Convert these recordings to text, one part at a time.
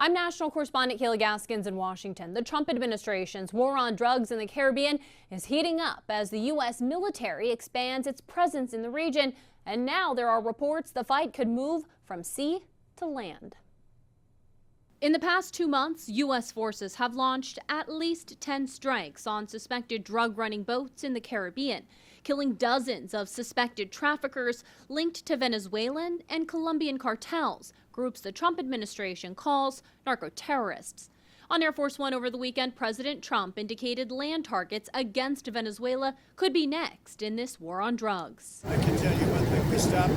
I'm national correspondent Kayla Gaskins in Washington. The Trump administration's war on drugs in the Caribbean is heating up as the U.S. military expands its presence in the region. And now there are reports the fight could move from sea to land. In the past 2 months, U.S. forces have launched at least 10 strikes on suspected drug-running boats in the Caribbean, killing dozens of suspected traffickers linked to Venezuelan and Colombian cartels, groups the Trump administration calls narco-terrorists. On Air Force One over the weekend, President Trump indicated land targets against Venezuela could be next in this war on drugs. I can tell you one thing, we stopped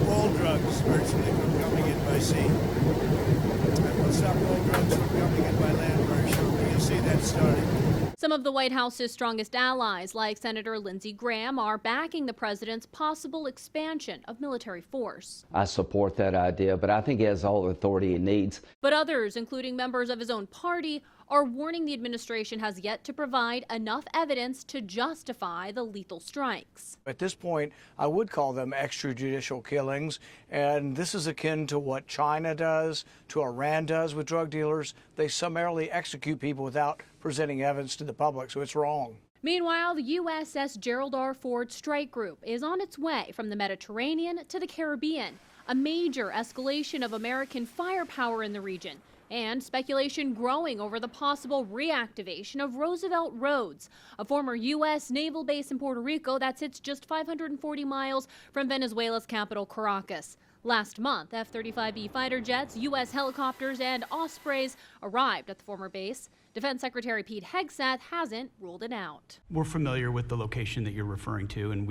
all drugs virtually from coming in by sea. And we'll stop all drugs from coming in by land very shortly. You'll see that starting. Some of the White House's strongest allies, like Senator Lindsey Graham, are backing the president's possible expansion of military force. I support that idea, but I think he has all the authority he needs. But others, including members of his own party, are warning the administration has yet to provide enough evidence to justify the lethal strikes. At this point, I would call them extrajudicial killings, and this is akin to what China does, to Iran does with drug dealers. They summarily execute people without presenting evidence to the public, so it's wrong. Meanwhile, the USS Gerald R. Ford strike group is on its way from the Mediterranean to the Caribbean, a major escalation of American firepower in the region, and speculation growing over the possible reactivation of Roosevelt Roads, a former U.S. naval base in Puerto Rico that sits just 540 miles from Venezuela's capital, Caracas. Last month, F-35B fighter jets, U.S. helicopters, and Ospreys arrived at the former base. Defense Secretary Pete Hegseth hasn't ruled it out. We're familiar with the location that you're referring to, and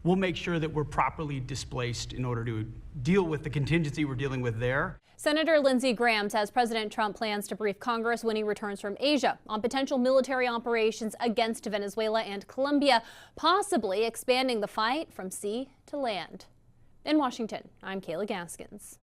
we'll make sure that we're properly displaced in order to deal with the contingency we're dealing with there. Senator Lindsey Graham says President Trump plans to brief Congress when he returns from Asia on potential military operations against Venezuela and Colombia, possibly expanding the fight from sea to land. In Washington, I'm Kayla Gaskins.